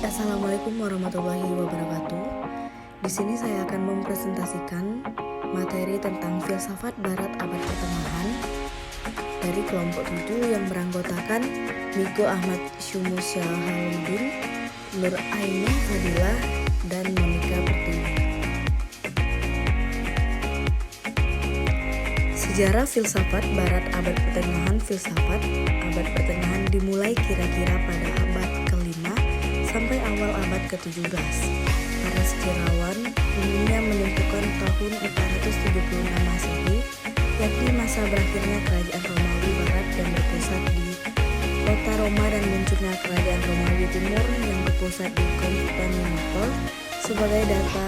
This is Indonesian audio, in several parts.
Assalamualaikum warahmatullahi wabarakatuh. Di sini saya akan mempresentasikan materi tentang filsafat Barat abad pertengahan dari kelompok 7 yang beranggotakan Migo Ahmad Syumusyahaluddin, Nur Aini Fadilah, dan Monica Pertiwi. Sejarah filsafat Barat abad pertengahan. Filsafat abad pertengahan dimulai kira-kira pada abad ke-5 sampai awal abad ke-17. Para sejarawan umumnya menentukan tahun 476 Masehi, yakni masa berakhirnya kerajaan Romawi Barat yang berpusat di kota Roma dan munculnya kerajaan Romawi Timur yang berpusat di Konstantinopel sebagai data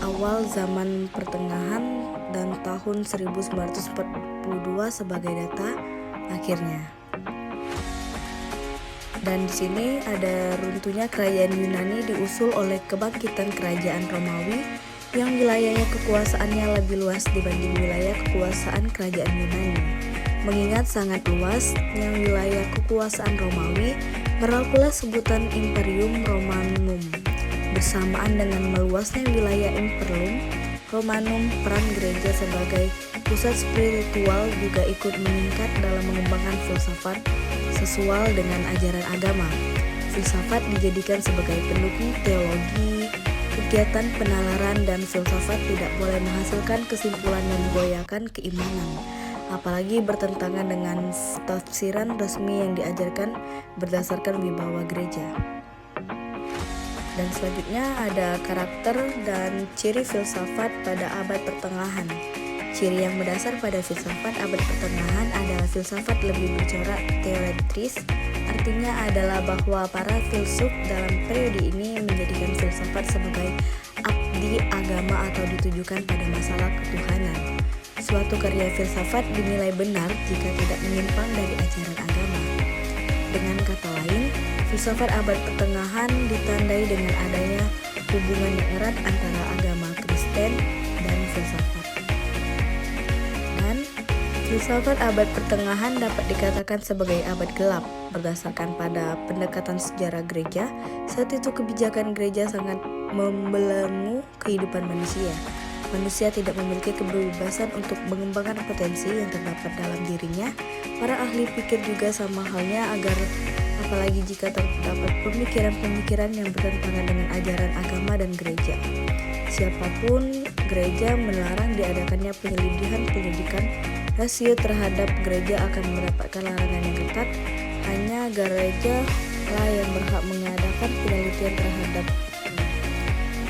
awal zaman pertengahan, dan tahun 1942 sebagai data akhirnya. Dan di sini ada runtuhnya kerajaan Yunani diusul oleh kebangkitan kerajaan Romawi yang wilayahnya kekuasaannya lebih luas dibanding wilayah kekuasaan kerajaan Yunani. Mengingat sangat luasnya wilayah kekuasaan Romawi, berlakulah sebutan Imperium Romanum. Bersamaan dengan meluasnya wilayah Imperium Romanum, peran gereja sebagai pusat spiritual juga ikut meningkat dalam mengembangkan filsafat sesuai dengan ajaran agama. Filsafat dijadikan sebagai pendukung teologi, kegiatan penalaran, dan filsafat tidak boleh menghasilkan kesimpulan yang menggoyahkan keimanan, apalagi bertentangan dengan tafsiran resmi yang diajarkan berdasarkan wibawa gereja. Dan selanjutnya ada karakter dan ciri filsafat pada abad pertengahan. Ciri yang mendasar pada filsafat abad pertengahan adalah filsafat lebih bercorak teoretris, artinya adalah bahwa para filsuf dalam periode ini menjadikan filsafat sebagai abdi agama atau ditujukan pada masalah ketuhanan. Suatu karya filsafat dinilai benar jika tidak menyimpang dari ajaran agama. Dengan kata lain, filsafat abad pertengahan ditandai dengan adanya hubungan yang erat antara agama Kristen dan filsafat. Dan filsafat abad pertengahan dapat dikatakan sebagai abad gelap berdasarkan pada pendekatan sejarah gereja. Saat itu kebijakan gereja sangat membelenggu kehidupan manusia. Manusia tidak memiliki kebebasan untuk mengembangkan potensi yang terdapat dalam dirinya. Para ahli pikir juga sama halnya apalagi jika terdapat pemikiran-pemikiran yang bertentangan dengan ajaran agama dan gereja. Siapapun gereja melarang diadakannya penyelidikan rasio terhadap gereja akan mendapatkan larangan yang ketat. Hanya gereja lah yang berhak mengadakan penelitian terhadap.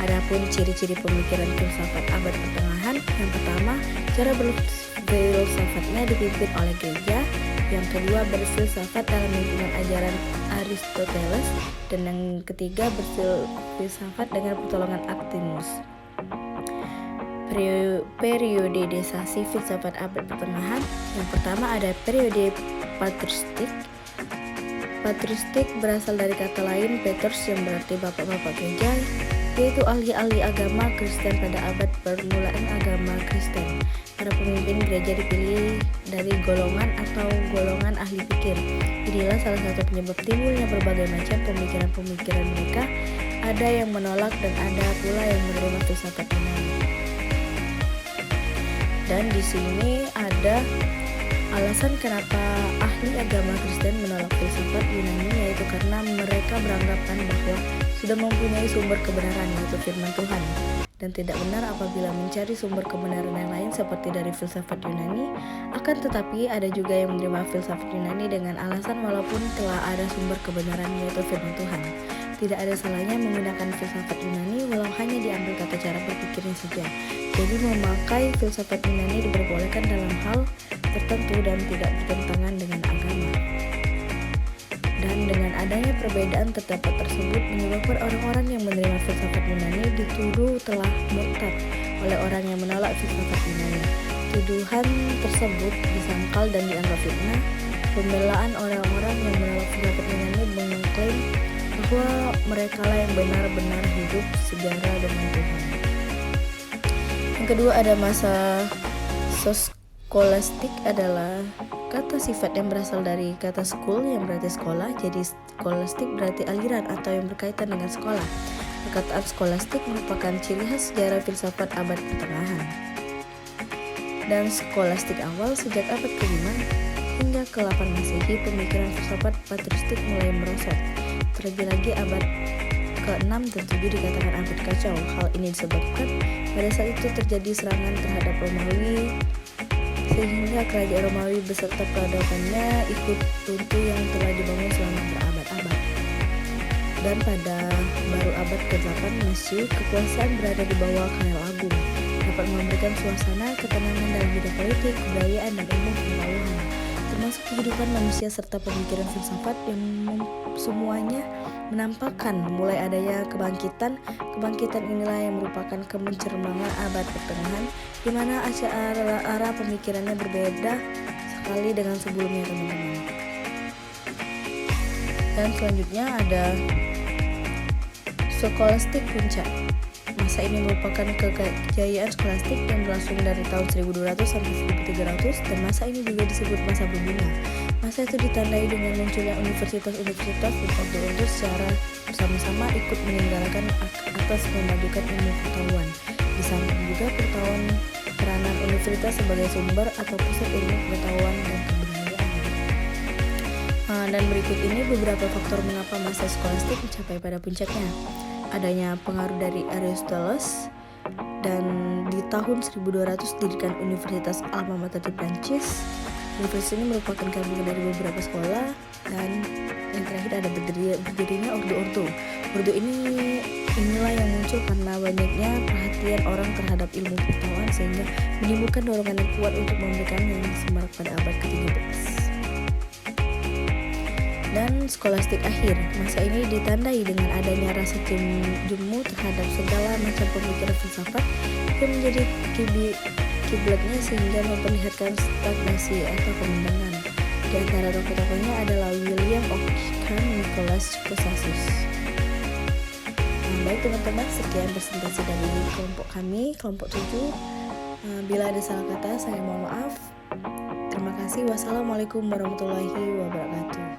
Adapun ciri-ciri pemikiran filsafat abad pertengahan, yang pertama, cara berfilsafatnya dipimpin oleh gereja. Yang kedua, berfilsafat dalam lingkungan ajaran Aristoteles. Dan yang ketiga, berfilsafat dengan pertolongan Artemus. Periodisasi filsafat abad pertengahan. Yang pertama ada periode patristik. Patristik berasal dari kata lain Petrus yang berarti bapak-bapak gereja, yaitu ahli-ahli agama Kristen pada abad permulaan agama Kristen. Para pemimpin gereja dipilih dari golongan atau golongan ahli pikir. Inilah salah satu penyebab timbulnya berbagai macam pemikiran-pemikiran mereka. Ada yang menolak dan ada pula yang menerima filsafat Yunani. Dan di sini ada alasan kenapa ahli agama Kristen menolak filsafat Yunani, yaitu karena mereka beranggapan bahwa sudah mempunyai sumber kebenaran, yaitu firman Tuhan, dan tidak benar apabila mencari sumber kebenaran yang lain seperti dari filsafat Yunani. Akan tetapi ada juga yang menerima filsafat Yunani dengan alasan walaupun telah ada sumber kebenaran, yaitu firman Tuhan. Tidak ada salahnya menggunakan filsafat Yunani walau hanya diambil tata cara berpikirnya saja. Jadi memakai filsafat Yunani diperbolehkan dalam hal tertentu dan tidak bertentangan dengan agama. Dan dengan adanya perbedaan terdapat tersebut menyebabkan orang-orang yang menerima filsafat Yunani dituduh telah murtad oleh orang yang menolak filsafat Yunani. Tuduhan tersebut disangkal dan dianggap fitnah. Pembelaan orang-orang yang menolak filsafat Yunani mengklaim bahwa merekalah yang benar-benar hidup sejarah dengan Tuhan. Yang kedua ada masa Scholastic adalah kata sifat yang berasal dari kata school yang berarti sekolah. Jadi scholastic berarti aliran atau yang berkaitan dengan sekolah. Perkataan scholastic merupakan ciri khas sejarah filsafat abad pertengahan. Dan scholastic awal sejak abad ke-5 hingga ke-8 Masehi, pemikiran filsafat patristik mulai merosot. Terlebih lagi abad ke-6 dan 7 dikatakan abad kacau. Hal ini disebabkan pada saat itu terjadi serangan terhadap Romawi, sehingga kerajaan Romawi beserta peradabannya ikut runtuh yang telah dibangun selama berabad-abad. Dan pada baru abad ke-8 Masehi, kekuasaan berada di bawah Khalil Agung, dapat memberikan suasana ketenangan dalam bidang politik, kebudayaan, dan ilmu pengetahuan, termasuk kehidupan manusia serta pemikiran filsafat yang semuanya menampakkan mulai adanya kebangkitan. Kebangkitan inilah yang merupakan kemencermangan abad pertengahan, di mana arah pemikirannya berbeda sekali dengan sebelumnya, teman-teman. Dan selanjutnya ada Scholastic Puncak. Masa ini merupakan kejayaan skolastik yang berlangsung dari tahun 1200 sampai 1300, dan masa ini juga disebut masa berbunga. Masa itu ditandai dengan munculnya universitas-universitas dan ordo-ordo secara bersama-sama ikut meninggalkan atas memajukan ilmu pengetahuan. Di samping juga peranan universitas sebagai sumber atau pusat ilmu pengetahuan dan kebudayaan. Dan berikut ini beberapa faktor mengapa masa skolastik mencapai pada puncaknya. Adanya pengaruh dari Aristoteles, dan di tahun 1200 didirikan Universitas Alma Mater di Prancis. Universitas ini merupakan gabungan dari beberapa sekolah, dan yang terakhir ada berdirinya ordo-ordo. Ordo inilah yang muncul karena banyaknya perhatian orang terhadap ilmu pengetahuan, sehingga menimbulkan dorongan yang kuat untuk memberikan yang semarak pada abad ke-13. Dan skolastik akhir. Masa ini ditandai dengan adanya rasa jemu terhadap segala macam pemikiran filsafat yang menjadi kiblatnya, sehingga memperlihatkan stagnasi atau kemenangan. Di antara tokoh-tokohnya adalah William Ockham, Nicholas Cousins. Baik teman-teman, sekian presentasi dari kelompok kami, kelompok 7. Bila ada salah kata, saya mohon maaf. Terima kasih. Wassalamualaikum warahmatullahi wabarakatuh.